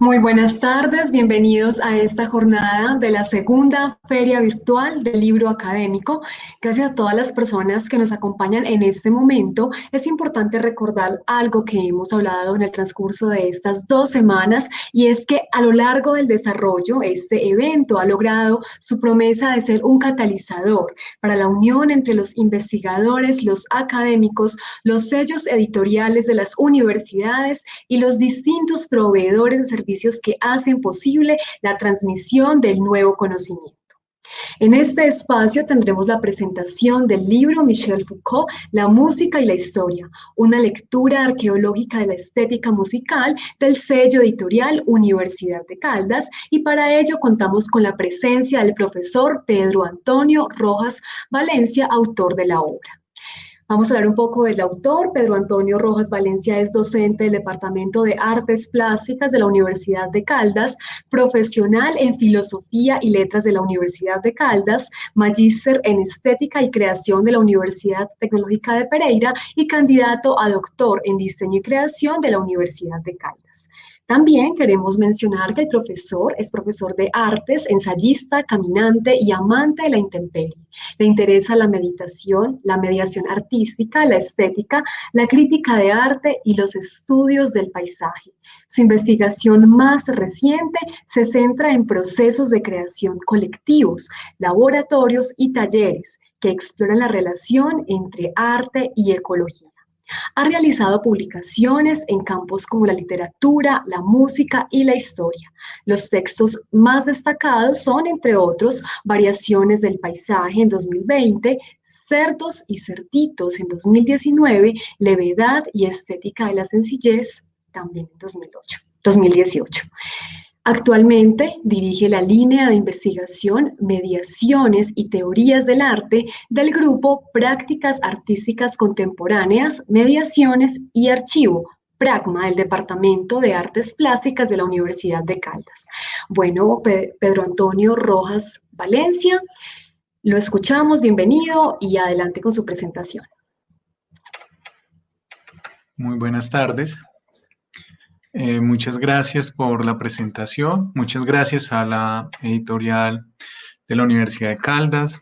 Muy buenas tardes, bienvenidos a esta jornada de la segunda Feria Virtual del Libro Académico. Gracias a todas las personas que nos acompañan en este momento. Es importante recordar algo que hemos hablado en el transcurso de estas 2 semanas, y es que a lo largo del desarrollo, este evento ha logrado su promesa de ser un catalizador para la unión entre los investigadores, los académicos, los sellos editoriales de las universidades y los distintos proveedores de servicios que hacen posible la transmisión del nuevo conocimiento. En este espacio tendremos la presentación del libro Michel Foucault, La música y la historia, una lectura arqueológica de la estética musical del sello editorial Universidad de Caldas, y para ello contamos con la presencia del profesor Pedro Antonio Rojas Valencia, autor de la obra. Vamos a hablar un poco del autor. Pedro Antonio Rojas Valencia es docente del Departamento de Artes Plásticas de la Universidad de Caldas, profesional en Filosofía y Letras de la Universidad de Caldas, magíster en Estética y Creación de la Universidad Tecnológica de Pereira y candidato a doctor en Diseño y Creación de la Universidad de Caldas. También queremos mencionar que el profesor es profesor de artes, ensayista, caminante y amante de la intemperie. Le interesa la meditación, la mediación artística, la estética, la crítica de arte y los estudios del paisaje. Su investigación más reciente se centra en procesos de creación colectivos, laboratorios y talleres que exploran la relación entre arte y ecología. Ha realizado publicaciones en campos como la literatura, la música y la historia. Los textos más destacados son, entre otros, Variaciones del paisaje en 2020, Cerdos y cerditos en 2019, Levedad y estética de la sencillez también en 2018. Actualmente dirige la línea de investigación Mediaciones y Teorías del Arte del grupo Prácticas Artísticas Contemporáneas, Mediaciones y Archivo, Pragma, del Departamento de Artes Plásticas de la Universidad de Caldas. Bueno, Pedro Antonio Rojas Valencia, lo escuchamos, bienvenido y adelante con su presentación. Muy buenas tardes. Muchas gracias por la presentación, muchas gracias a la editorial de la Universidad de Caldas,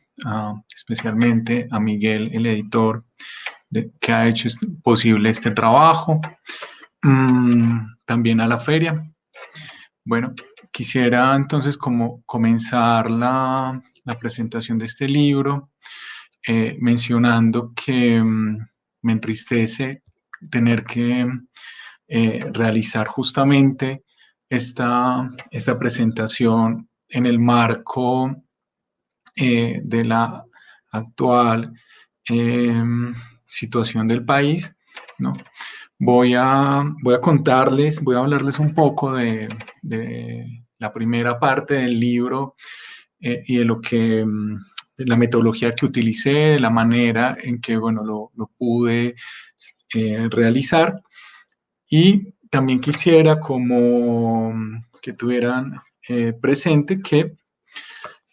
especialmente a Miguel, el editor, que ha hecho posible este trabajo, también a la feria. Bueno, quisiera entonces comenzar la presentación de este libro mencionando que me entristece tener que realizar justamente esta presentación en el marco de la actual situación del país, ¿no? Voy a contarles, voy a hablarles un poco de la primera parte del libro y de lo que, de la metodología que utilicé, de la manera en que, bueno, lo pude realizar. Y también quisiera como que tuvieran presente que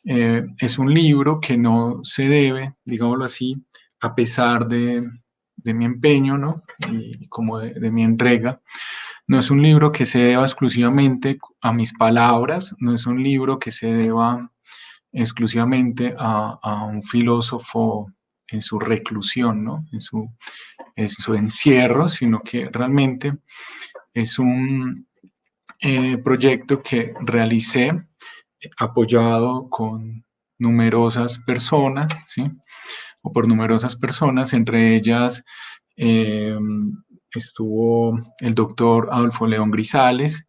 es un libro que no se debe, digámoslo así, a pesar de mi empeño, ¿no? Y como de mi entrega. No es un libro que se deba exclusivamente a mis palabras, no es un libro que se deba exclusivamente a un filósofo en su reclusión, ¿no? En su encierro, sino que realmente es un proyecto que realicé apoyado con numerosas personas, ¿sí? O por numerosas personas, entre ellas estuvo el doctor Adolfo León Grisales,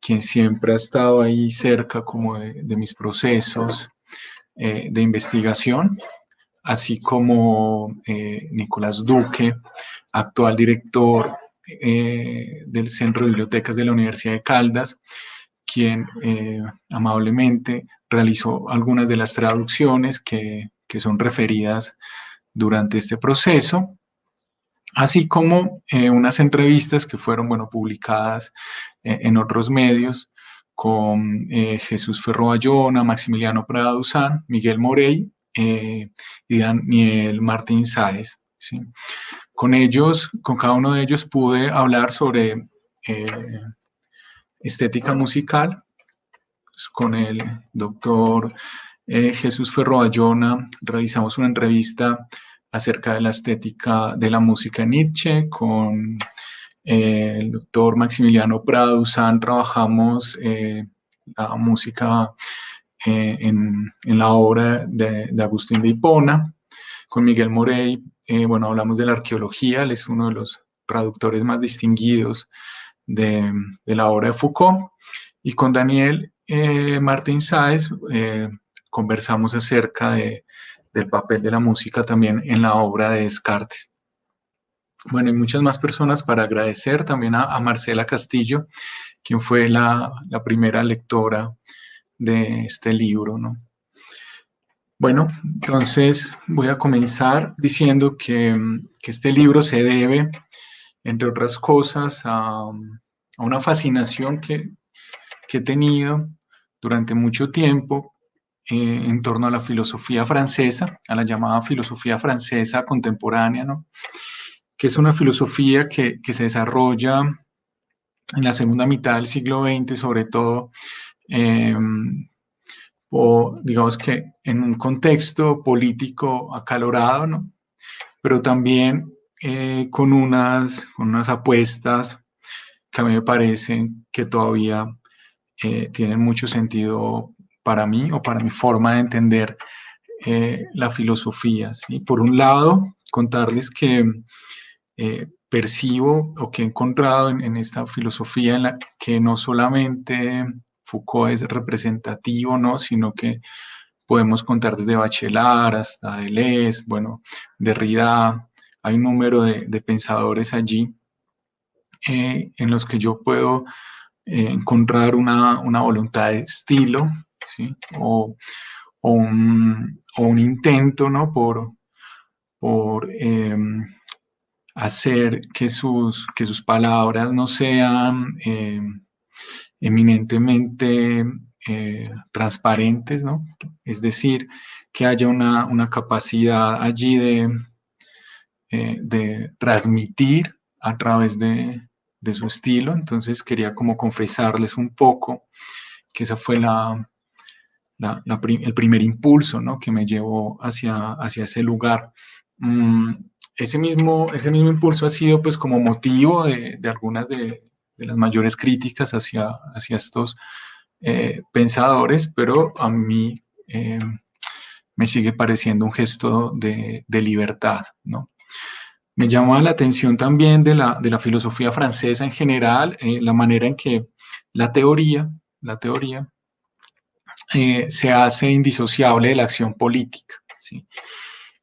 quien siempre ha estado ahí cerca como de mis procesos de investigación, así como Nicolás Duque, actual director del Centro de Bibliotecas de la Universidad de Caldas, quien amablemente realizó algunas de las traducciones que son referidas durante este proceso, así como unas entrevistas que fueron, bueno, publicadas en otros medios con Jesús Ferro Bayona, Maximiliano Prada Duzán, Miguel Morey y Daniel Martín Sáez, ¿sí? Con ellos, con cada uno de ellos pude hablar sobre estética musical. Con el doctor Jesús Ferro Bayona realizamos una entrevista acerca de la estética de la música Nietzsche. Con el doctor Maximiliano Prado Usán trabajamos la música en la obra de Agustín de Hipona. Con Miguel Morey, bueno, hablamos de la arqueología. Él es uno de los traductores más distinguidos de la obra de Foucault. Y con Daniel Martín Sáez conversamos acerca del papel de la música también en la obra de Descartes. Bueno, y muchas más personas para agradecer también a Marcela Castillo, quien fue la primera lectora de este libro, ¿no? Bueno, entonces voy a comenzar diciendo que este libro se debe, entre otras cosas, a una fascinación que he tenido durante mucho tiempo en torno a la filosofía francesa, a la llamada filosofía francesa contemporánea, ¿no? Que es una filosofía que se desarrolla en la segunda mitad del siglo XX, sobre todo, o digamos que en un contexto político acalorado, ¿no? Pero también con unas apuestas que a mí me parecen que todavía tienen mucho sentido para mí o para mi forma de entender la filosofía, ¿sí? Por un lado, contarles que percibo o que he encontrado en esta filosofía en la que no solamente Foucault es representativo, ¿no? Sino que podemos contar desde Bachelard hasta Deleuze, bueno, Derrida. Hay un número de pensadores allí en los que yo puedo encontrar una voluntad de estilo, ¿sí? O un intento, ¿no? por hacer que sus palabras no sean eminentemente transparentes, ¿no? Es decir, que haya una capacidad allí de transmitir a través de su estilo. Entonces quería como confesarles un poco que esa fue el primer impulso, ¿no? Que me llevó hacia ese lugar. Ese mismo impulso ha sido pues como motivo de algunas de las mayores críticas hacia estos pensadores, pero a mí me sigue pareciendo un gesto de libertad, ¿no? Me llama la atención también de la filosofía francesa en general, la manera en que la teoría se hace indisociable de la acción política, ¿sí?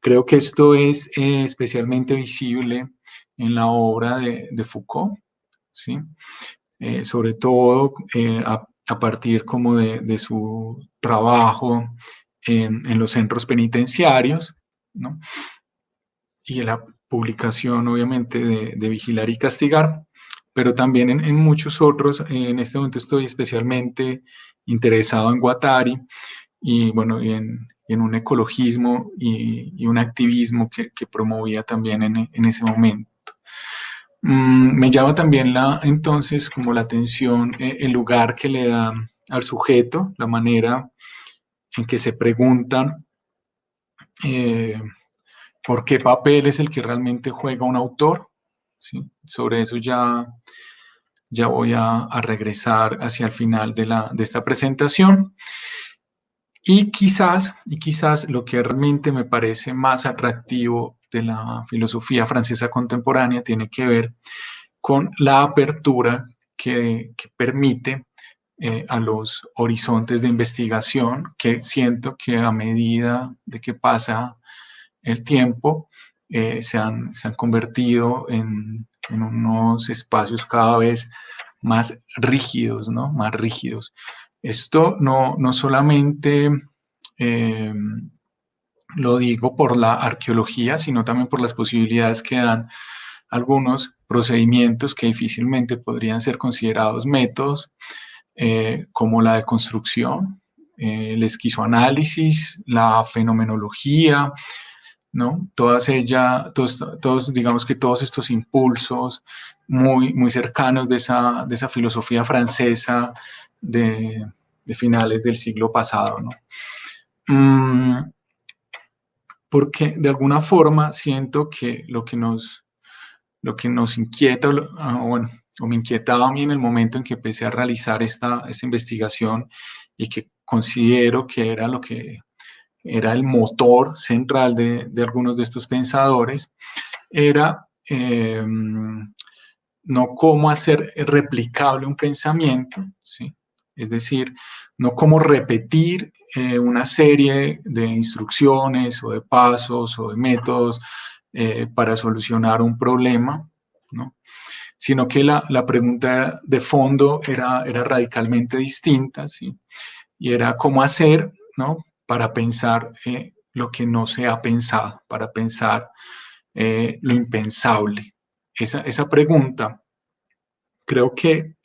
Creo que esto es especialmente visible en la obra de Foucault, ¿sí? Sobre todo a partir como de su trabajo en los centros penitenciarios, ¿no? Y la publicación, obviamente, de Vigilar y Castigar, pero también en muchos otros. En este momento estoy especialmente interesado en Guattari y, bueno, y en un ecologismo y un activismo que promovía también en ese momento. Me llama también entonces como la atención el lugar que le da al sujeto, la manera en que se preguntan por qué papel es el que realmente juega un autor, ¿sí? Sobre eso ya voy a regresar hacia el final de esta presentación. Y quizás lo que realmente me parece más atractivo de la filosofía francesa contemporánea tiene que ver con la apertura que permite a los horizontes de investigación, que siento que a medida de que pasa el tiempo se han convertido en unos espacios cada vez más rígidos, ¿no? Más rígidos. Esto no solamente lo digo por la arqueología, sino también por las posibilidades que dan algunos procedimientos que difícilmente podrían ser considerados métodos, como la deconstrucción, el esquizoanálisis, la fenomenología, ¿no? Todos, digamos que todos estos impulsos muy cercanos de esa filosofía francesa de finales del siglo pasado, ¿no? Porque de alguna forma siento que lo que nos inquieta, bueno, o me inquietaba a mí en el momento en que empecé a realizar esta investigación y que considero que era lo que era el motor central de algunos de estos pensadores, era no cómo hacer replicable un pensamiento, ¿sí? Es decir, no cómo repetir una serie de instrucciones o de pasos o de métodos para solucionar un problema, ¿no? Sino que la pregunta de fondo era radicalmente distinta, ¿sí? Y era cómo hacer, ¿no? Para pensar lo que no se ha pensado, para pensar lo impensable. Esa pregunta creo que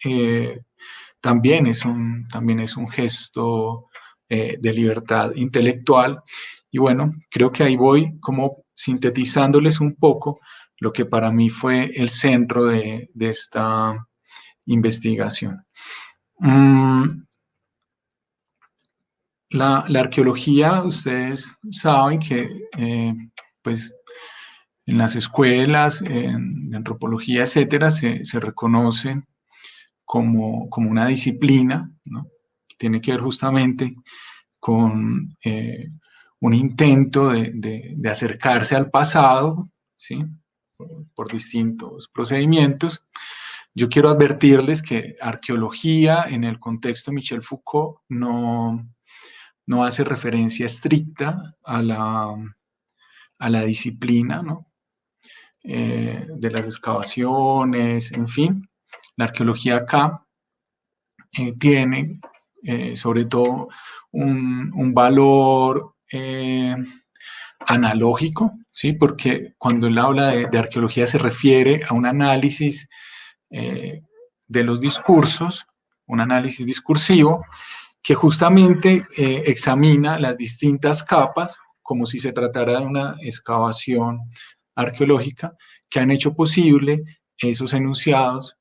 también es un gesto de libertad intelectual. Y bueno, creo que ahí voy como sintetizándoles un poco lo que para mí fue el centro de esta investigación. La arqueología, ustedes saben que pues en las escuelas, en antropología, etcétera, se reconoce como una disciplina, ¿no? Que tiene que ver justamente con un intento de acercarse al pasado, ¿sí? Por distintos procedimientos. Yo quiero advertirles que arqueología en el contexto de Michel Foucault no hace referencia estricta a la disciplina, ¿no? De las excavaciones, en fin. La arqueología acá tiene sobre todo un valor analógico, ¿sí? Porque cuando él habla de arqueología se refiere a un análisis de los discursos, un análisis discursivo, que justamente examina las distintas capas como si se tratara de una excavación arqueológica que han hecho posible esos enunciados,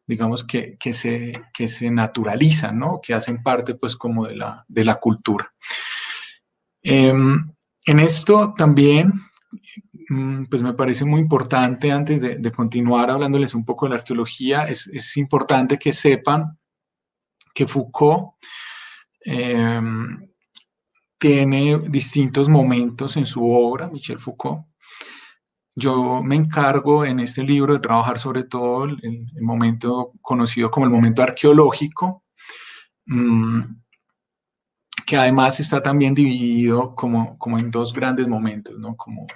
digamos que se naturalizan, ¿no? Que hacen parte pues como de la cultura. En esto también pues me parece muy importante, antes de continuar hablándoles un poco de la arqueología, es importante que sepan que Foucault tiene distintos momentos en su obra, Michel Foucault. Yo me encargo en este libro de trabajar sobre todo el momento conocido como el momento arqueológico, que además está también dividido como en dos grandes momentos, ¿no? Como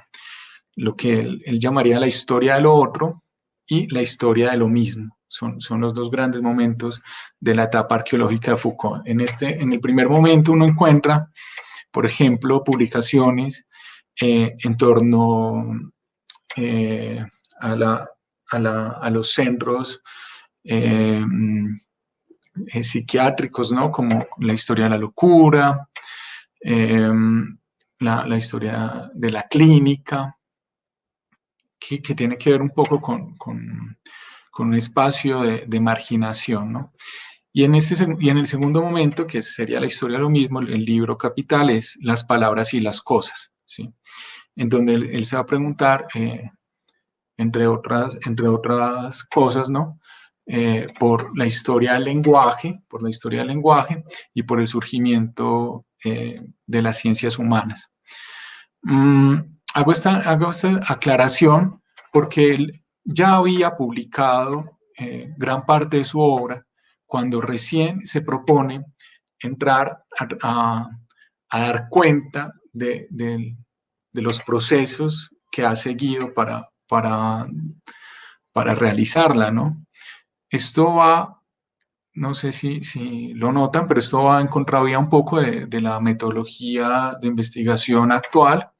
lo que él llamaría la historia de lo otro y la historia de lo mismo. Son los dos grandes momentos de la etapa arqueológica de Foucault. En el primer momento uno encuentra, por ejemplo, publicaciones en torno a los centros psiquiátricos, ¿no? Como la historia de la locura, la historia de la clínica, que tiene que ver un poco con un espacio de marginación, ¿no? Y en el segundo momento, que sería la historia de lo mismo, el libro capital es las palabras y las cosas, ¿sí? En donde él se va a preguntar, entre otras cosas, ¿no? Por la historia del lenguaje, y por el surgimiento de las ciencias humanas. Hago esta aclaración porque él ya había publicado gran parte de su obra cuando recién se propone entrar a dar cuenta de los procesos que ha seguido para realizarla, ¿no? Esto va, no sé si lo notan, pero esto va en contravía un poco de la metodología de investigación actual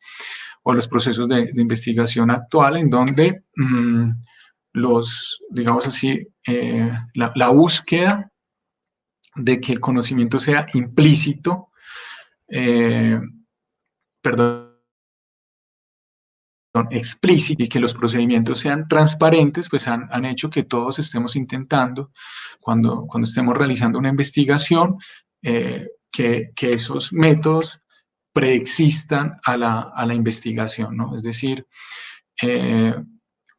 o los procesos de investigación actual, en donde digamos así, la búsqueda de que el conocimiento sea implícito, perdón, explícita y que los procedimientos sean transparentes, pues han hecho que todos estemos intentando, cuando estemos realizando una investigación, que esos métodos preexistan a la investigación, ¿no? Es decir,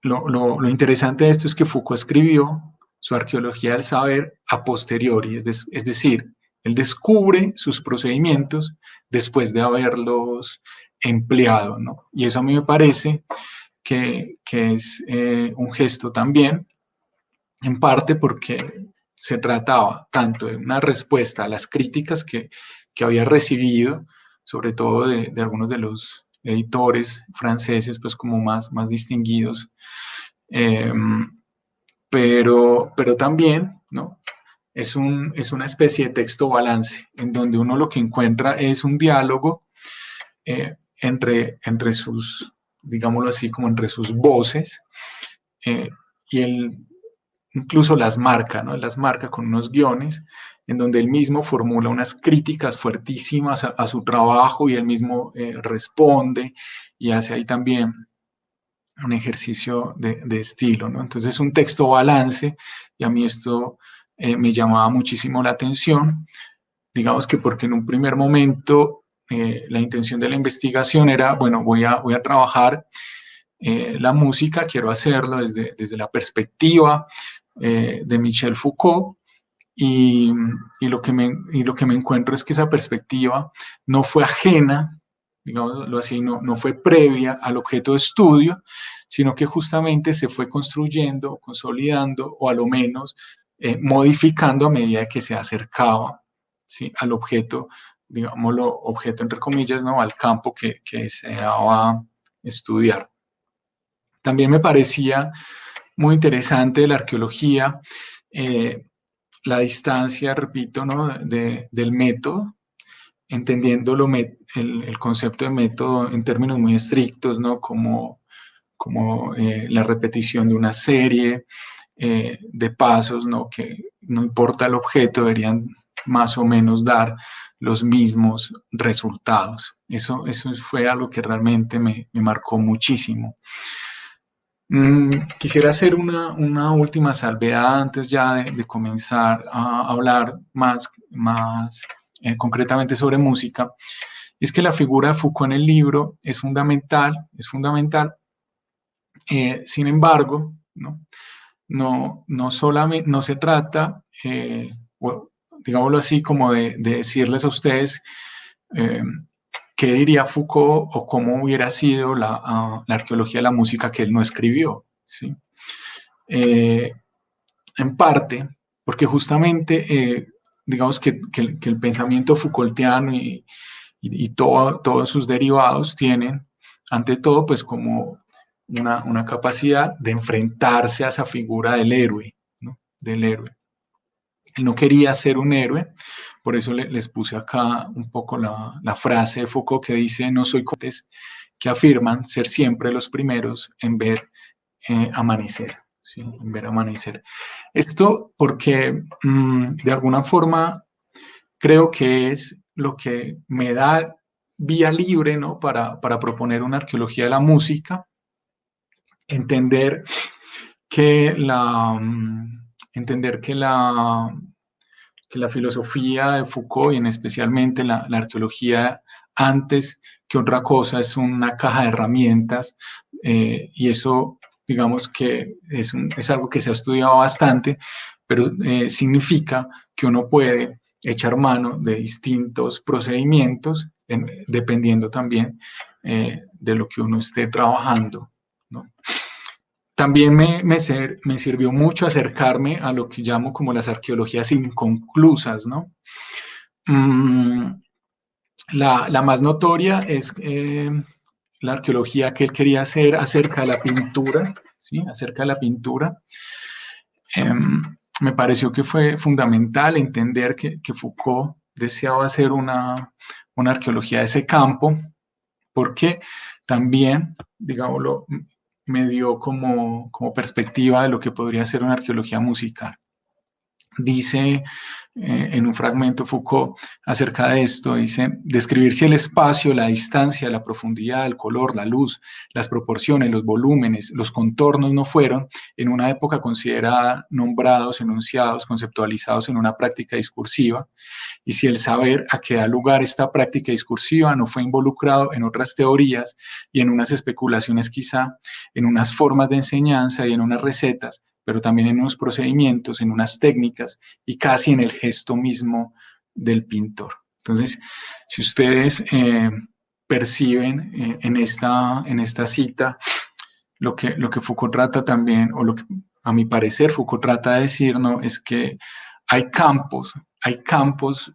lo interesante de esto es que Foucault escribió su arqueología del saber a posteriori, es decir, él descubre sus procedimientos después de haberlos empleado, ¿no? Y eso a mí me parece que es un gesto también, en parte porque se trataba tanto de una respuesta a las críticas que había recibido, sobre todo de algunos de los editores franceses, pues como más distinguidos, eh, pero también, ¿no? Es una especie de texto balance, en donde uno lo que encuentra es un diálogo entre sus, digámoslo así, como entre sus voces, y él incluso las marca, ¿no? Las marca con unos guiones en donde él mismo formula unas críticas fuertísimas a su trabajo y él mismo responde y hace ahí también un ejercicio de estilo, ¿no? Entonces es un texto balance y a mí esto me llamaba muchísimo la atención, digamos que porque en un primer momento la intención de la investigación era, bueno, voy a trabajar la música, quiero hacerlo desde la perspectiva de Michel Foucault, y, lo que me encuentro es que esa perspectiva no fue ajena, digámoslo así, no fue previa al objeto de estudio, sino que justamente se fue construyendo, consolidando o a lo menos modificando a medida que se acercaba, ¿sí?, al objeto, digámoslo, objeto entre comillas, ¿no?, al campo que deseaba estudiar. También me parecía muy interesante la arqueología, la distancia, repito, ¿no?, del método, entendiendo el concepto de método en términos muy estrictos, ¿no?, como la repetición de una serie de pasos, ¿no?, que no importa el objeto, deberían más o menos dar los mismos resultados. Eso fue algo que realmente me marcó muchísimo. Quisiera hacer una última salvedad antes ya de comenzar a hablar más concretamente sobre música. Es que la figura de Foucault en el libro es fundamental, sin embargo, no solamente, no se trata, digámoslo así, como de decirles a ustedes eh, qué diría Foucault o cómo hubiera sido la arqueología de la música que él no escribió, ¿sí? En parte, porque justamente, digamos que el pensamiento Foucaultiano y todos sus derivados tienen, ante todo, pues como una capacidad de enfrentarse a esa figura del héroe, ¿no?, del héroe. Él no quería ser un héroe, por eso les puse acá un poco la frase de Foucault que dice: no soy como que afirman ser siempre los primeros en ver amanecer, ¿sí?, en ver amanecer. Esto porque de alguna forma creo que es lo que me da vía libre, ¿no?, para proponer una arqueología de la música, entender que entender que la filosofía de Foucault y en especialmente la arqueología, antes que otra cosa, es una caja de herramientas, y eso, digamos que es algo que se ha estudiado bastante, pero significa que uno puede echar mano de distintos procedimientos dependiendo también de lo que uno esté trabajando, ¿no? También me sirvió mucho acercarme a lo que llamo como las arqueologías inconclusas, ¿no? La más notoria es la arqueología que él quería hacer acerca de la pintura, ¿sí?, acerca de la pintura. Me pareció que fue fundamental entender que Foucault deseaba hacer una arqueología de ese campo, porque también, digámoslo, me dio como perspectiva de lo que podría ser una arqueología musical. Dice en un fragmento Foucault acerca de esto, dice, describir si el espacio, la distancia, la profundidad, el color, la luz, las proporciones, los volúmenes, los contornos no fueron, en una época considerada, nombrados, enunciados, conceptualizados en una práctica discursiva, y si el saber a qué da lugar esta práctica discursiva no fue involucrado en otras teorías y en unas especulaciones quizá, en unas formas de enseñanza y en unas recetas, pero también en unos procedimientos, en unas técnicas y casi en el gesto mismo del pintor. Entonces, si ustedes perciben en esta cita lo que Foucault trata también, o lo que a mi parecer Foucault trata de decir, ¿no? Es que hay campos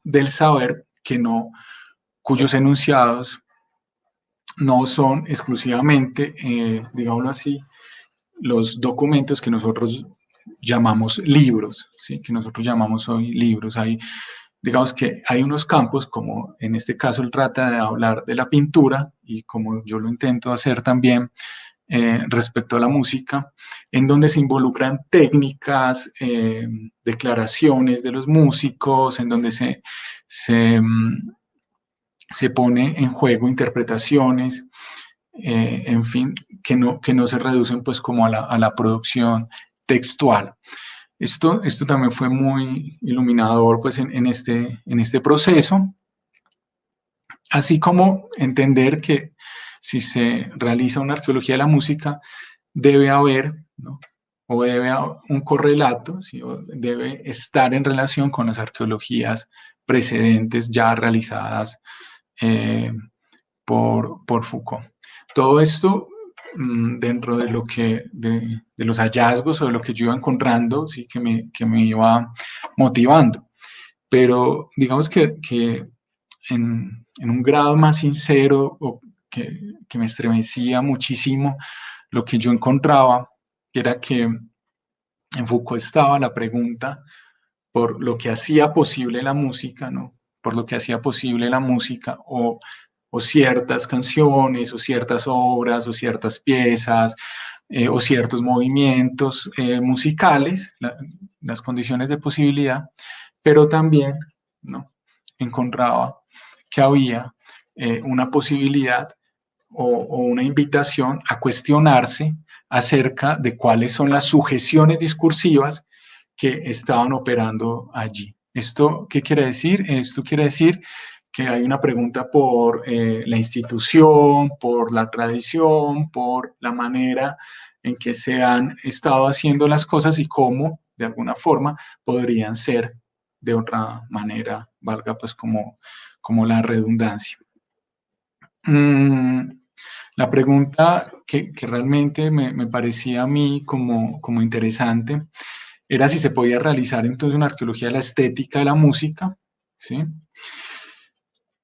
del saber cuyos enunciados no son exclusivamente, digámoslo así, los documentos que nosotros llamamos libros, ¿sí? Que nosotros llamamos hoy libros. Digamos que hay unos campos, como en este caso él trata de hablar de la pintura, y como yo lo intento hacer también respecto a la música, en donde se involucran técnicas, declaraciones de los músicos, en donde se pone en juego interpretaciones, en fin, que no se reducen pues como a la producción textual. Esto también fue muy iluminador pues en este proceso, así como entender que si se realiza una arqueología de la música, debe haber, ¿no? O debe haber un correlato, ¿sí? O debe estar en relación con las arqueologías precedentes ya realizadas por Foucault. Todo esto dentro de de los hallazgos o de lo que yo iba encontrando, sí, que me iba motivando. Pero digamos que en un grado más sincero, o que me estremecía muchísimo, lo que yo encontraba era que en Foucault estaba la pregunta por lo que hacía posible la música, ¿no? Por lo que hacía posible la música, o ciertas canciones, o ciertas obras, o ciertas piezas, o ciertos movimientos musicales, las condiciones de posibilidad, pero también, ¿no? Encontraba que había una posibilidad o una invitación a cuestionarse acerca de cuáles son las sujeciones discursivas que estaban operando allí. ¿Esto qué quiere decir? Esto quiere decir que hay una pregunta por la institución, por la tradición, por la manera en que se han estado haciendo las cosas y cómo, de alguna forma, podrían ser de otra manera, valga pues como la redundancia. La pregunta que realmente me parecía a mí como interesante era si se podía realizar entonces una arqueología de la estética de la música, ¿sí?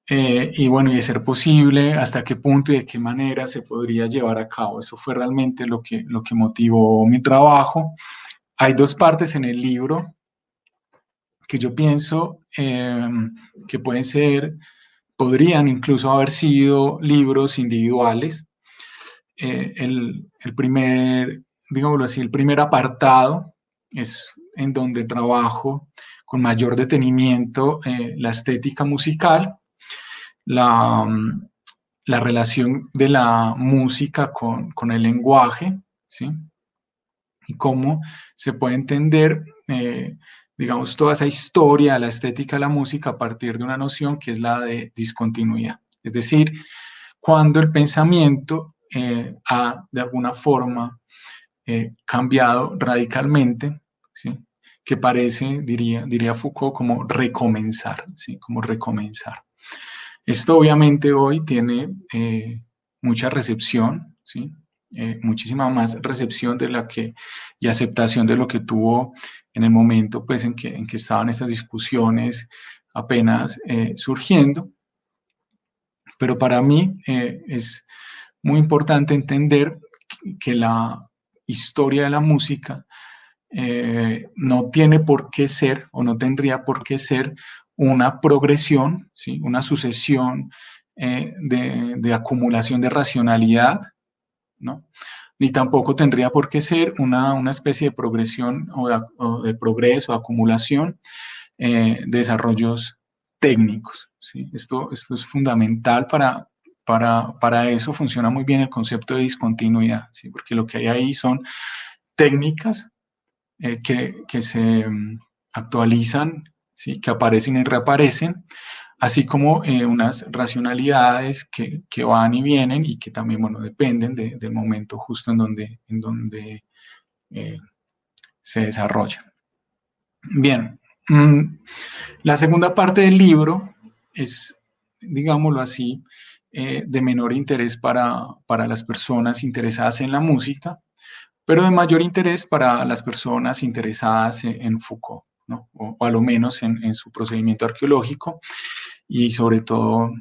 Y bueno, y de ser posible, hasta qué punto y de qué manera se podría llevar a cabo. Eso fue realmente lo que motivó mi trabajo. Hay dos partes en el libro que yo pienso que podrían incluso haber sido libros individuales. El primer, digámoslo así, el primer apartado es en donde trabajo con mayor detenimiento la estética musical, la, la relación de la música con el lenguaje, ¿sí? Y cómo se puede entender, digamos, toda esa historia de la estética de la música a partir de una noción que es la de discontinuidad. Es decir, cuando el pensamiento ha de alguna forma cambiado radicalmente, ¿sí? Que parece, diría Foucault, como recomenzar, ¿sí? Como recomenzar. Esto obviamente hoy tiene mucha recepción, ¿sí? Muchísima más recepción de la y aceptación de lo que tuvo en el momento pues, en que estaban estas discusiones apenas surgiendo. Pero para mí es muy importante entender que la historia de la música no tiene por qué ser, o no tendría por qué ser, una progresión, ¿sí? Una sucesión de acumulación de racionalidad, ¿no? ni tampoco tendría por qué ser una especie de progresión o de progreso, acumulación de desarrollos técnicos, ¿sí? Esto es fundamental para eso funciona muy bien el concepto de discontinuidad, ¿sí? Porque lo que hay ahí son técnicas que se actualizan, ¿sí? Que aparecen y reaparecen, así como unas racionalidades que van y vienen y que también, bueno, dependen del momento justo en donde eh, se desarrollan. Bien, la segunda parte del libro es, digámoslo así, de menor interés para las personas interesadas en la música, pero de mayor interés para las personas interesadas en Foucault, ¿no? O a lo menos en su procedimiento arqueológico y sobre todo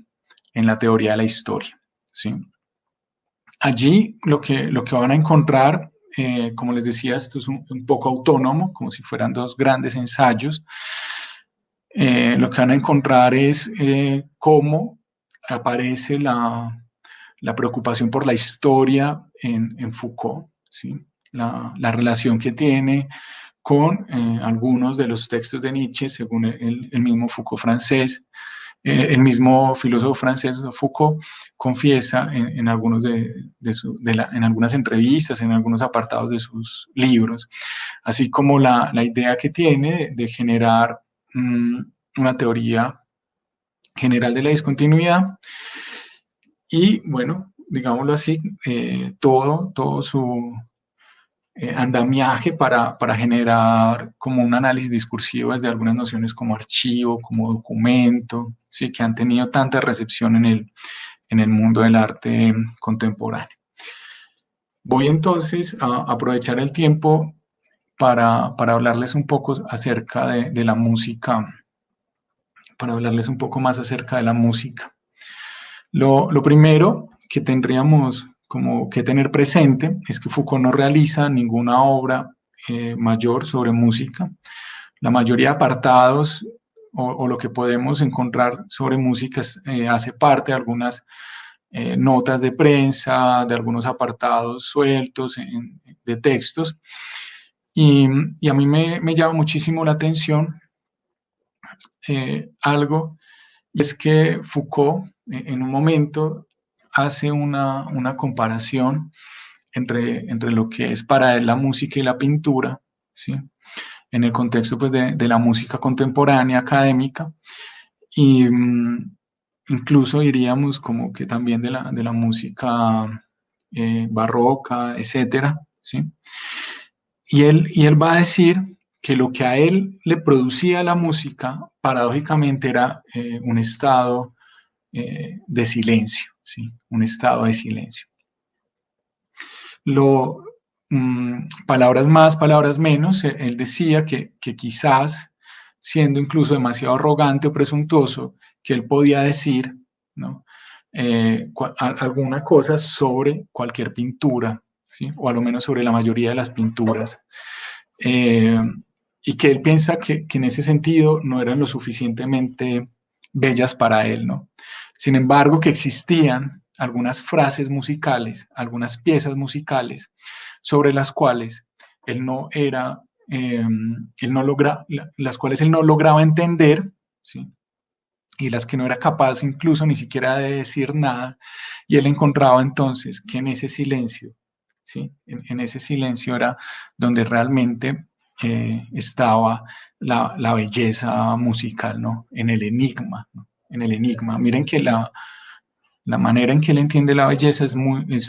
en la teoría de la historia, ¿sí? Allí lo que van a encontrar, como les decía, esto es un poco autónomo, como si fueran dos grandes ensayos. Lo que van a encontrar es cómo aparece la preocupación por la historia en Foucault, ¿sí? La relación que tiene con algunos de los textos de Nietzsche, según el mismo Foucault francés, el mismo filósofo francés Foucault confiesa en algunos en algunas entrevistas, en algunos apartados de sus libros, así como la idea que tiene de generar una teoría general de la discontinuidad y, bueno, digámoslo así, todo su andamiaje para generar como un análisis discursivo desde algunas nociones como archivo, como documento, ¿sí? Que han tenido tanta recepción en el mundo del arte contemporáneo. Voy entonces a aprovechar el tiempo para hablarles un poco acerca de la música, para hablarles un poco más acerca de la música. Lo primero que tendríamos como que tener presente es que Foucault no realiza ninguna obra mayor sobre música. La mayoría de apartados o lo que podemos encontrar sobre música hace parte de algunas notas de prensa, de algunos apartados sueltos de textos. Y a mí me llama muchísimo la atención algo, y es que Foucault en un momento hace una comparación entre lo que es para él la música y la pintura, ¿sí? En el contexto pues, de la música contemporánea académica, y incluso diríamos como que también de la música barroca, etcétera, ¿sí? Y él va a decir que lo que a él le producía la música, paradójicamente, era un estado de silencio, ¿sí? Un estado de silencio. Palabras más, palabras menos, él decía que quizás, siendo incluso demasiado arrogante o presuntuoso, que él podía decir, ¿no? Alguna cosa sobre cualquier pintura, ¿sí? O a lo menos sobre la mayoría de las pinturas. Y que él piensa que en ese sentido no eran lo suficientemente bellas para él, ¿no? Sin embargo, que existían algunas frases musicales, algunas piezas musicales sobre las cuales él no era, él no logra, las cuales él no lograba entender, ¿sí? Y las que no era capaz incluso ni siquiera de decir nada, y él encontraba entonces que en ese silencio, ¿sí? En ese silencio era donde realmente estaba la belleza musical, ¿no? En el enigma, ¿no? En el enigma. Miren que la manera en que él entiende la belleza es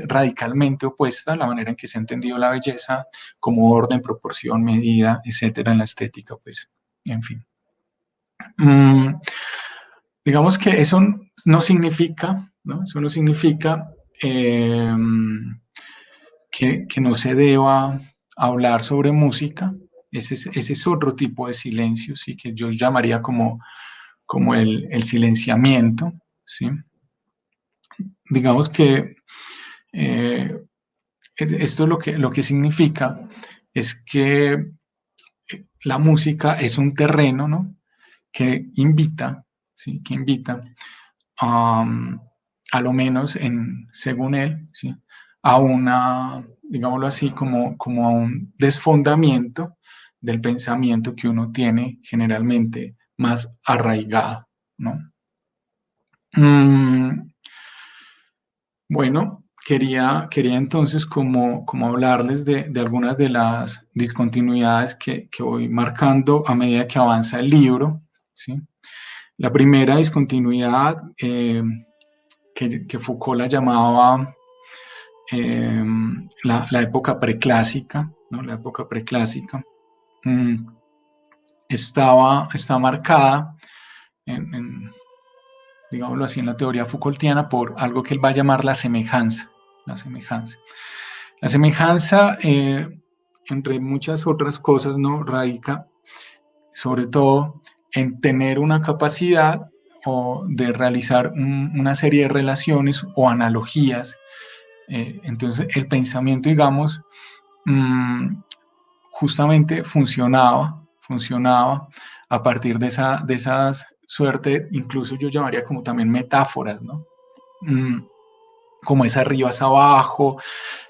radicalmente opuesta a la manera en que se ha entendido la belleza como orden, proporción, medida, etcétera, en la estética, pues, en fin. Digamos que eso no significa, ¿no? Eso no significa que no se deba hablar sobre música. Ese es otro tipo de silencio, ¿sí? Que yo llamaría como el silenciamiento, ¿sí? Digamos que esto lo que significa es que la música es un terreno, ¿no? Que invita, ¿sí? Que invita a lo menos según él, ¿sí? A una digámoslo así, como a un desfondamiento del pensamiento que uno tiene generalmente más arraigado, ¿no? Bueno, quería entonces como hablarles de algunas de las discontinuidades que voy marcando a medida que avanza el libro, ¿sí? La primera discontinuidad que Foucault la llamaba eh, la época preclásica, ¿no? La época preclásica mm, está marcada en, digámoslo así, en la teoría Foucaultiana por algo que él va a llamar la semejanza. La semejanza. La semejanza, entre muchas otras cosas, ¿no? Radica sobre todo en tener una capacidad o de realizar una serie de relaciones o analogías. Entonces, el pensamiento, digamos, justamente funcionaba a partir de esas suerte, incluso yo llamaría como también metáforas, ¿no? Como es arriba es abajo,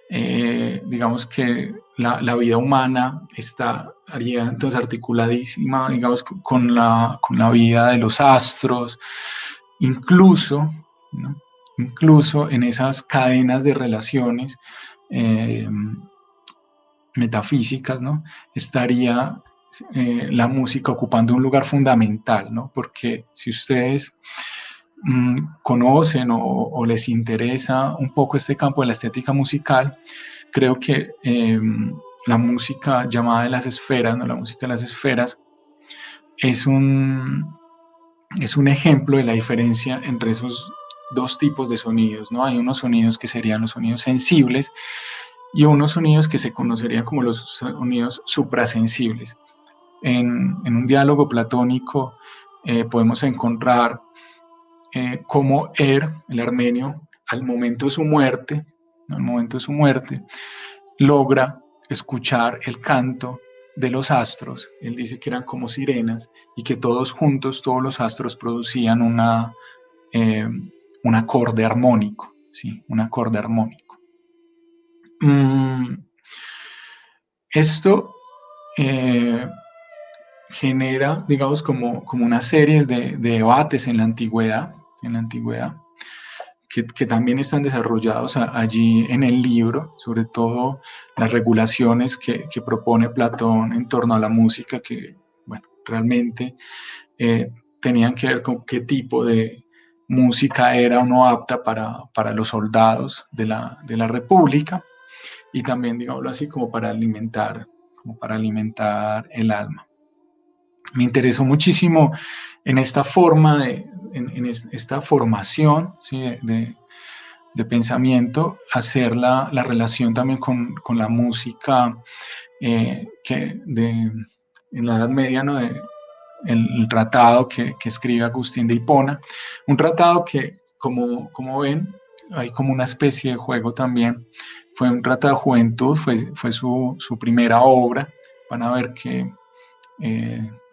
digamos que la vida humana estaría entonces articuladísima, digamos, con la vida de los astros, incluso, ¿no? Incluso en esas cadenas de relaciones metafísicas, ¿no? Estaría la música ocupando un lugar fundamental, ¿no? Porque si ustedes conocen o les interesa un poco este campo de la estética musical, creo que la música llamada de las esferas, ¿no? La música de las esferas, es es un ejemplo de la diferencia entre esos dos tipos de sonidos, ¿no? Hay unos sonidos que serían los sonidos sensibles y unos sonidos que se conocerían como los sonidos suprasensibles. En un diálogo platónico podemos encontrar cómo el armenio, al momento de su muerte, al momento de su muerte, logra escuchar el canto de los astros. Él dice que eran como sirenas y que todos juntos, todos los astros producían un acorde armónico, ¿sí? Un acorde armónico. Esto genera, digamos, como una serie de debates en la antigüedad que también están desarrollados allí en el libro, sobre todo las regulaciones que propone Platón en torno a la música, que, bueno, realmente tenían que ver con qué tipo de música era o no apta para los soldados de la República, y también, digámoslo así, como para alimentar el alma. Me interesó muchísimo en esta forma en esta formación, ¿sí? de pensamiento, hacer la relación también con la música en la Edad Media, ¿no? El tratado que escribe Agustín de Hipona, un tratado que, como ven, hay como una especie de juego también. Fue un tratado de juventud, fue su primera obra. Van a ver que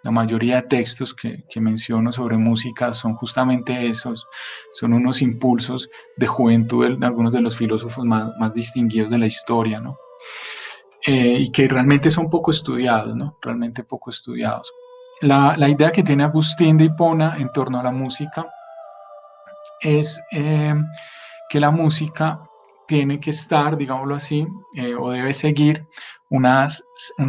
la mayoría de textos que menciono sobre música son justamente esos, son unos impulsos de juventud de algunos de los filósofos más distinguidos de la historia, ¿no? Y que realmente son poco estudiados, ¿no? Realmente poco estudiados. La idea que tiene Agustín de Hipona en torno a la música es que la música tiene que estar, digámoslo así, o debe seguir una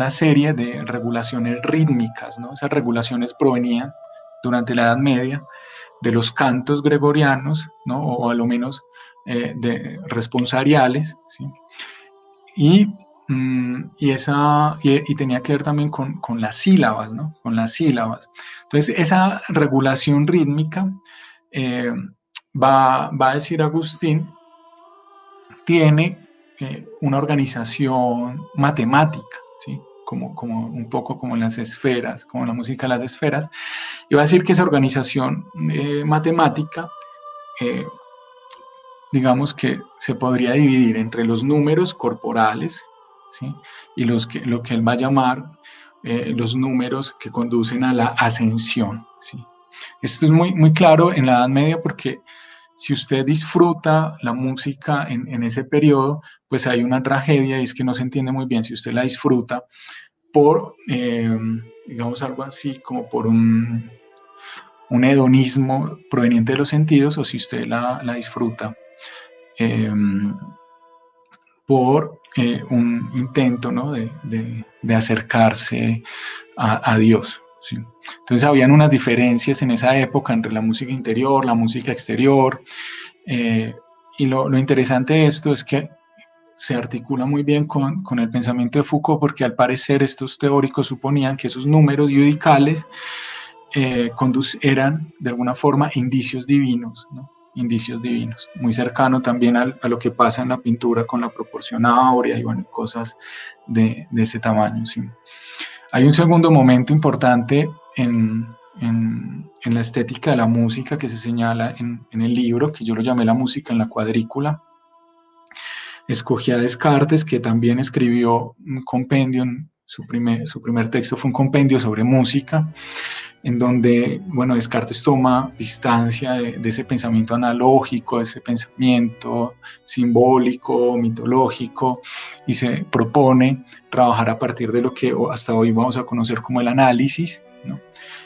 serie de regulaciones rítmicas, ¿no? Esas regulaciones provenían durante la Edad Media de los cantos gregorianos, ¿no? O a lo menos de responsoriales, ¿sí? Y tenía que ver también con las sílabas, ¿no? Con las sílabas. Entonces, esa regulación rítmica, va a decir Agustín, tiene una organización matemática, ¿sí? Como un poco como en las esferas, como la música de las esferas. Y va a decir que esa organización matemática, digamos que se podría dividir entre los números corporales, ¿sí? Y lo que él va a llamar los números que conducen a la ascensión, ¿sí? Esto es muy claro en la Edad Media porque si usted disfruta la música en ese periodo, pues hay una tragedia y es que no se entiende muy bien si usted la disfruta por, digamos, algo así como por un hedonismo proveniente de los sentidos, o si usted la disfruta eh, por un intento, ¿no? de acercarse a Dios. ¿Sí? Entonces habían unas diferencias en esa época entre la música interior, la música exterior, y lo interesante de esto es que se articula muy bien con el pensamiento de Foucault, porque al parecer estos teóricos suponían que esos números judicales eran de alguna forma indicios divinos, ¿no? Indicios divinos, muy cercano también a lo que pasa en la pintura con la proporción áurea y bueno, cosas de ese tamaño. ¿Sí? Hay un segundo momento importante en la estética de la música que se señala en el libro, que yo lo llamé La música en la cuadrícula. Escogí a Descartes, que también escribió un compendio, su primer texto fue un compendio sobre música, en donde, bueno, Descartes toma distancia de ese pensamiento analógico, de ese pensamiento simbólico, mitológico, y se propone trabajar a partir de lo que hasta hoy vamos a conocer como el análisis, ¿no?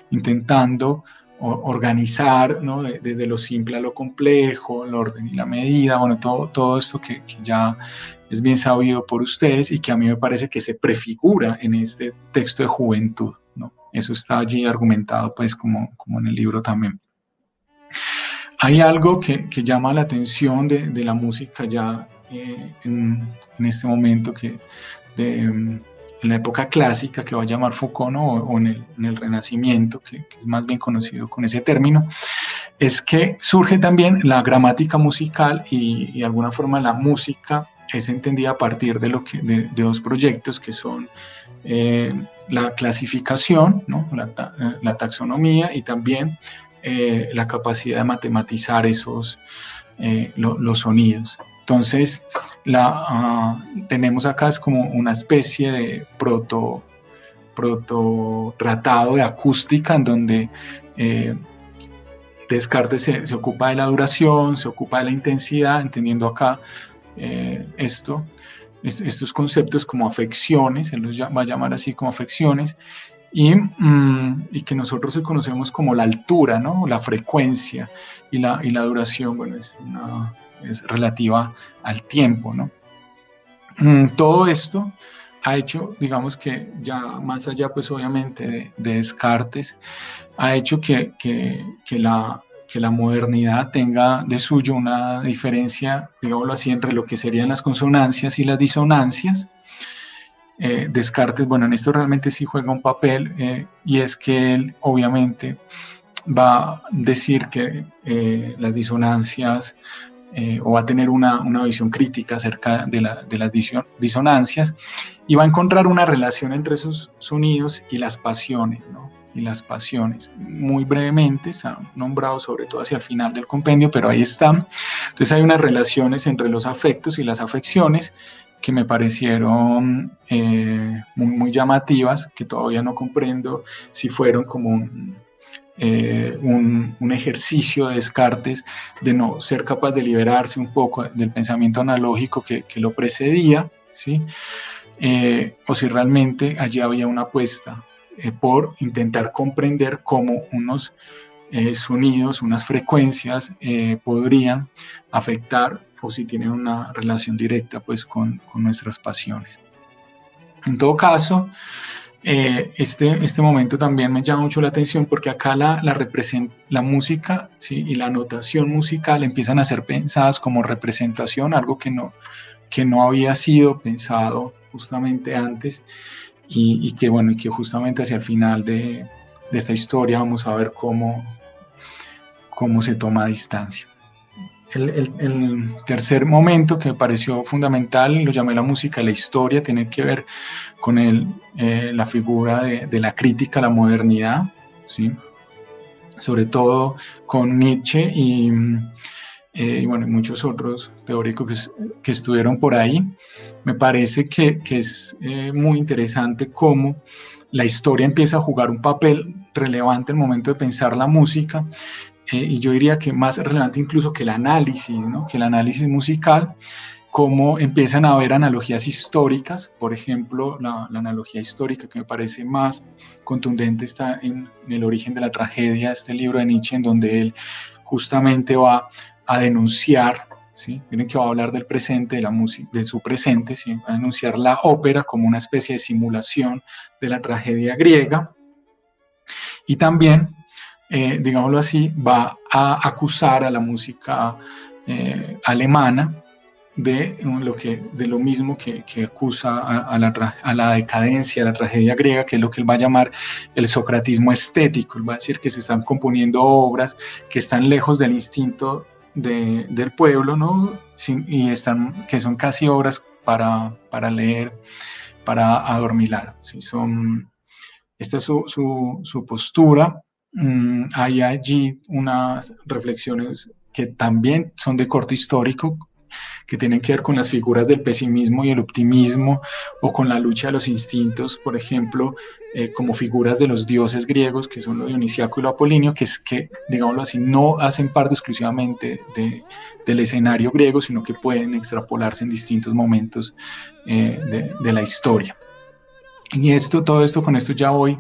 Intentando organizar, ¿no? Desde lo simple a lo complejo, el orden y la medida, bueno, todo esto que ya es bien sabido por ustedes y que a mí me parece que se prefigura en este texto de Juventud, ¿no? Eso está allí argumentado, pues, como en el libro también. Hay algo que llama la atención de la música ya en este momento, en la época clásica, que va a llamar Foucault, ¿no? o en el Renacimiento, que es más bien conocido con ese término, es que surge también la gramática musical y de alguna forma la música es entendida a partir de dos proyectos que son la clasificación, ¿no? la taxonomía y también la capacidad de matematizar los sonidos. Entonces, tenemos acá es como una especie de proto tratado de acústica en donde Descartes se ocupa de la duración, se ocupa de la intensidad, entendiendo acá estos conceptos como afecciones, él los va a llamar así como afecciones, y que nosotros hoy conocemos como la altura, ¿no? La frecuencia y la duración, bueno, es relativa al tiempo, ¿no? Todo esto ha hecho, digamos que ya más allá, pues obviamente de Descartes, ha hecho que la modernidad tenga de suyo una diferencia, digámoslo así, entre lo que serían las consonancias y las disonancias. Descartes, bueno, en esto realmente sí juega un papel, y es que él obviamente va a decir que las disonancias, o va a tener una visión crítica acerca de las disonancias, y va a encontrar una relación entre esos sonidos y las pasiones, ¿no? Y las pasiones, muy brevemente, está nombrado sobre todo hacia el final del compendio, pero ahí están. Entonces hay unas relaciones entre los afectos y las afecciones que me parecieron muy llamativas, que todavía no comprendo si fueron como un ejercicio de Descartes de no ser capaz de liberarse un poco del pensamiento analógico que lo precedía, ¿sí? O si realmente allí había una apuesta por intentar comprender cómo unos sonidos, unas frecuencias podrían afectar o si tienen una relación directa pues con nuestras pasiones. En todo caso, este momento también me llama mucho la atención porque acá la música, ¿sí? Y la notación musical empiezan a ser pensadas como representación, algo que no había sido pensado justamente antes y que justamente hacia el final de esta historia vamos a ver cómo se toma distancia. El tercer momento que me pareció fundamental, lo llamé la música, la historia, tiene que ver con la figura de la crítica a la modernidad, ¿sí? Sobre todo con Nietzsche y muchos otros teóricos que estuvieron por ahí. Me parece que es muy interesante cómo la historia empieza a jugar un papel relevante en el momento de pensar la música, y yo diría que más relevante incluso que el análisis, ¿no? Que el análisis musical, cómo empiezan a haber analogías históricas. Por ejemplo, la analogía histórica que me parece más contundente está en El origen de la tragedia, este libro de Nietzsche, en donde él justamente va a denunciar, ¿sí? Miren que va a hablar del presente, de la música, de su presente, ¿sí? Va a denunciar la ópera como una especie de simulación de la tragedia griega, y también, digámoslo así, va a acusar a la música alemana de lo mismo que acusa a la decadencia, a la tragedia griega, que es lo que él va a llamar el socratismo estético. Él va a decir que se están componiendo obras que están lejos del instinto del pueblo, ¿no? Y que son casi obras para leer, para adormilar. ¿Sí? Esta es su postura. Hay allí unas reflexiones que también son de corte histórico, que tienen que ver con las figuras del pesimismo y el optimismo, o con la lucha de los instintos, por ejemplo, como figuras de los dioses griegos, que son lo dionisíaco y lo apolíneo, que, digámoslo así, no hacen parte exclusivamente del escenario griego, sino que pueden extrapolarse en distintos momentos de la historia. Y todo esto, con esto ya voy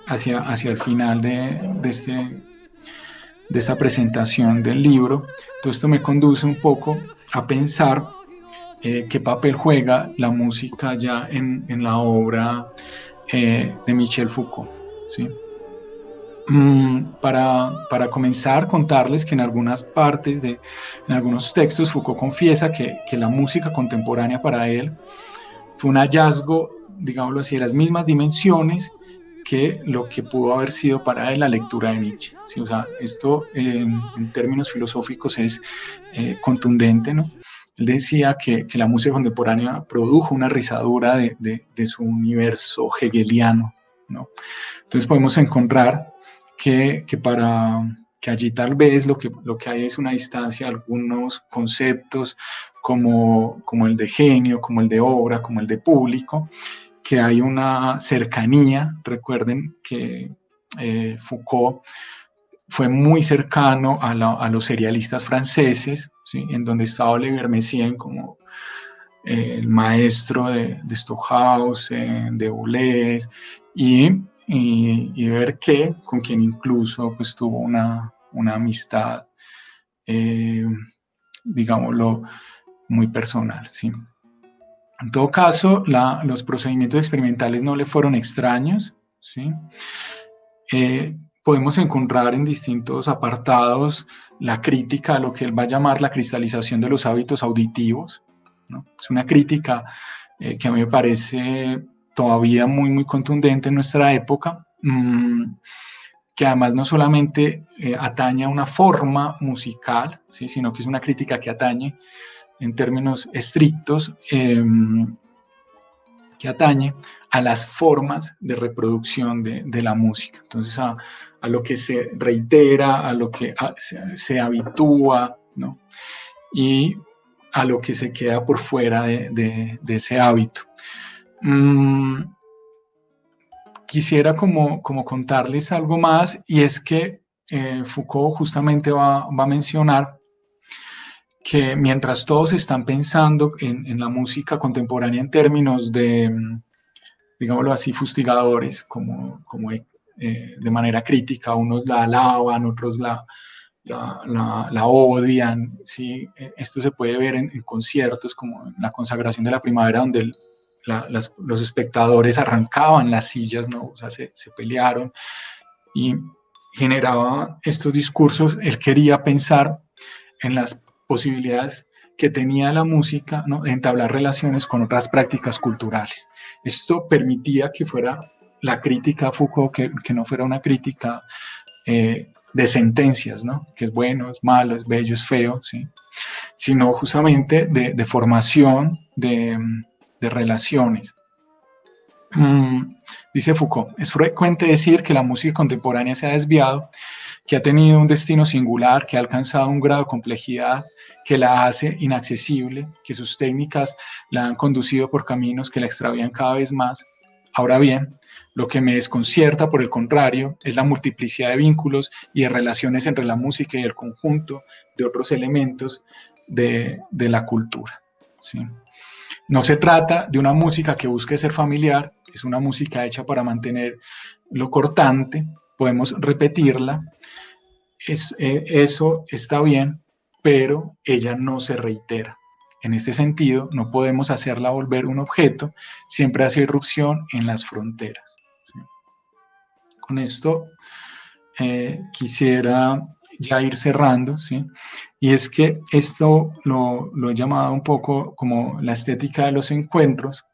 hacia el final de esta presentación del libro. Todo esto me conduce un poco a pensar qué papel juega la música ya en la obra de Michel Foucault, ¿sí? Para comenzar, contarles que en algunas partes, en algunos textos, Foucault confiesa que la música contemporánea para él fue un hallazgo, digámoslo así, de las mismas dimensiones que lo que pudo haber sido para él la lectura de Nietzsche. ¿Sí? O sea, esto en términos filosóficos es contundente, ¿no? Él decía que la música contemporánea produjo una rizadura de su universo hegeliano, ¿no? Entonces podemos encontrar que allí tal vez lo que hay es una distancia, algunos conceptos como el de genio, como el de obra, como el de público, que hay una cercanía. Recuerden que Foucault fue muy cercano a los serialistas franceses, ¿sí? En donde estaba Olivier Messiaen como el maestro de Stockhausen, de Boulez, y ver que con quien incluso pues, tuvo una amistad, digámoslo, muy personal, ¿sí? En todo caso, los procedimientos experimentales no le fueron extraños, ¿sí? Podemos encontrar en distintos apartados la crítica a lo que él va a llamar la cristalización de los hábitos auditivos, ¿no? Es una crítica que a mí me parece todavía muy, muy contundente en nuestra época, que además no solamente atañe a una forma musical, ¿sí? Sino que es una crítica que atañe en términos estrictos, que atañe a las formas de reproducción de la música. Entonces, a lo que se reitera, a lo que se habitúa, ¿no? Y a lo que se queda por fuera de ese hábito. Quisiera como contarles algo más, y es que Foucault justamente va a mencionar que mientras todos están pensando en la música contemporánea en términos de, digámoslo así, fustigadores, como de manera crítica, unos la alaban, otros la odian, ¿sí? Esto se puede ver en conciertos como en la consagración de la primavera, donde los espectadores arrancaban las sillas, ¿no? O sea, se pelearon y generaba estos discursos. Él quería pensar en las posibilidades que tenía la música, ¿no? De entablar relaciones con otras prácticas culturales. Esto permitía que fuera la crítica a Foucault, que no fuera una crítica de sentencias, ¿no? Que es bueno, es malo, es bello, es feo, ¿sí? Sino justamente de formación, de relaciones. Dice Foucault: es frecuente decir que la música contemporánea se ha desviado, que ha tenido un destino singular, que ha alcanzado un grado de complejidad que la hace inaccesible, que sus técnicas la han conducido por caminos que la extravían cada vez más. Ahora bien, lo que me desconcierta, por el contrario, es la multiplicidad de vínculos y de relaciones entre la música y el conjunto de otros elementos de la cultura, ¿sí? No se trata de una música que busque ser familiar, es una música hecha para mantener lo cortante, podemos repetirla, eso está bien, pero ella no se reitera. En este sentido, no podemos hacerla volver un objeto, siempre hace irrupción en las fronteras. ¿Sí? Con esto quisiera ya ir cerrando, ¿sí? Y es que esto lo he llamado un poco como la estética de los encuentros,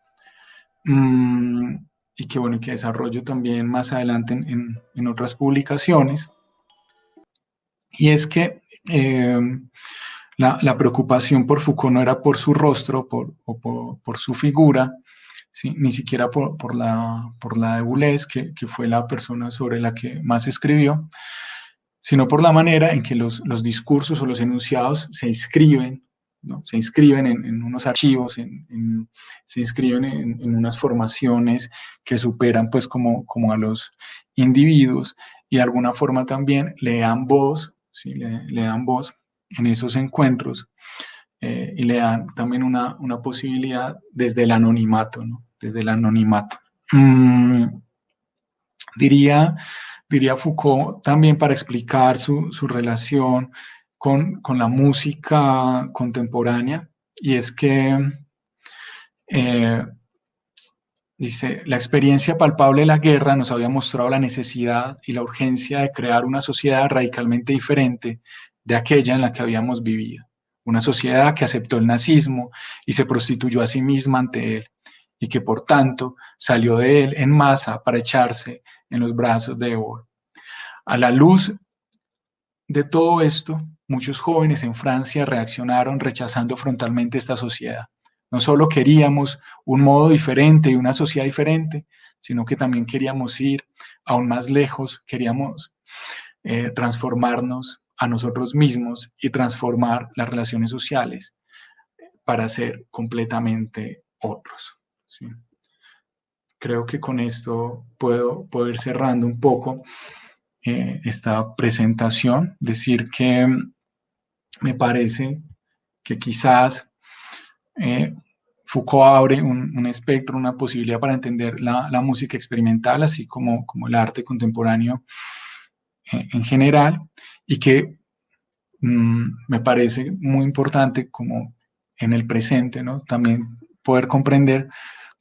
y que bueno, que desarrollo también más adelante en otras publicaciones. Y es que la preocupación por Foucault no era por su rostro por su figura, ¿sí? Ni siquiera por la de Boulez, que fue la persona sobre la que más escribió, sino por la manera en que los discursos o los enunciados se inscriben, ¿no? Se inscriben en unos archivos, se inscriben en unas formaciones que superan pues como a los individuos y de alguna forma también le dan voz, ¿sí? le dan voz en esos encuentros y le dan también una posibilidad desde el anonimato, ¿no? Desde el anonimato. Diría Foucault también para explicar su relación con la música contemporánea, y es que dice, la experiencia palpable de la guerra nos había mostrado la necesidad y la urgencia de crear una sociedad radicalmente diferente de aquella en la que habíamos vivido, una sociedad que aceptó el nazismo y se prostituyó a sí misma ante él, y que por tanto salió de él en masa para echarse en los brazos de Ebor. A la luz de todo esto, muchos jóvenes en Francia reaccionaron rechazando frontalmente esta sociedad. No solo queríamos un modo diferente y una sociedad diferente, sino que también queríamos ir aún más lejos, queríamos transformarnos a nosotros mismos y transformar las relaciones sociales para ser completamente otros. ¿Sí? Creo que con esto puedo ir cerrando un poco esta presentación, decir que me parece que quizás Foucault abre un espectro, una posibilidad para entender la música experimental, así como el arte contemporáneo en general, y que me parece muy importante como en el presente, ¿no? También poder comprender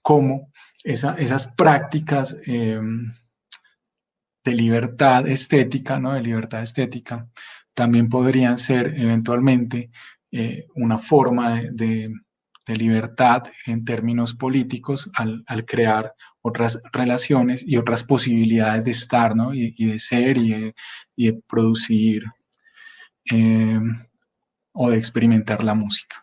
cómo esas prácticas de libertad estética, ¿no? De libertad estética, también podrían ser eventualmente una forma de libertad en términos políticos al crear otras relaciones y otras posibilidades de estar, ¿no? Y de ser y de producir o de experimentar la música.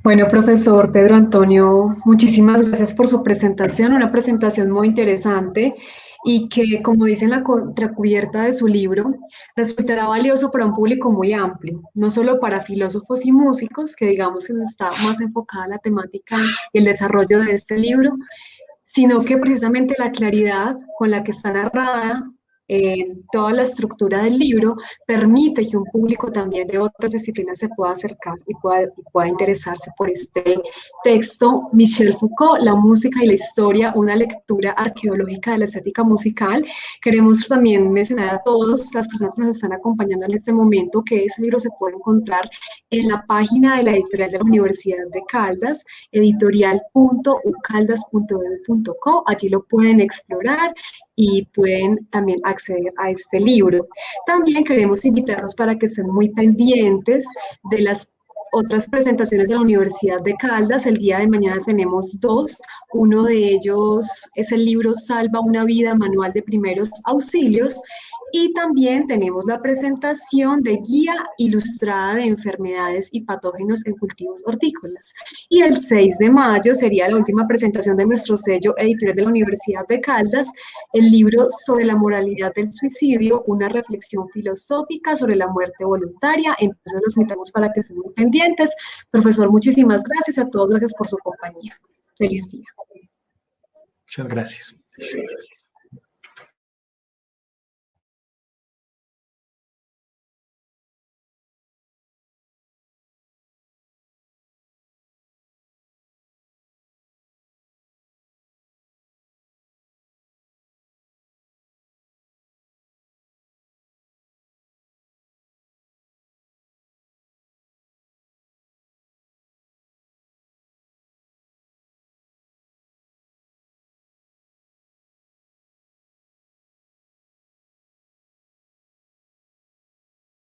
Bueno, profesor Pedro Antonio, muchísimas gracias por su presentación, una presentación muy interesante y que, como dice en la contracubierta de su libro, resultará valioso para un público muy amplio, no solo para filósofos y músicos, que digamos que no está más enfocada la temática y el desarrollo de este libro, sino que precisamente la claridad con la que está narrada toda la estructura del libro permite que un público también de otras disciplinas se pueda acercar y pueda interesarse por este texto. Michel Foucault, La música y la historia, una lectura arqueológica de la estética musical. Queremos también mencionar a todas las personas que nos están acompañando en este momento que ese libro se puede encontrar en la página de la editorial de la Universidad de Caldas, editorial.ucaldas.edu.co. Allí lo pueden explorar y pueden también acceder a este libro. También queremos invitarlos para que estén muy pendientes de las otras presentaciones de la Universidad de Caldas. El día de mañana tenemos dos. Uno de ellos es el libro Salva una vida, manual de primeros auxilios. Y también tenemos la presentación de guía ilustrada de enfermedades y patógenos en cultivos hortícolas. Y el 6 de mayo sería la última presentación de nuestro sello editorial de la Universidad de Caldas, el libro sobre la moralidad del suicidio, una reflexión filosófica sobre la muerte voluntaria. Entonces los invitamos para que estén muy pendientes. Profesor, muchísimas gracias a todos, gracias por su compañía. Feliz día. Muchas gracias.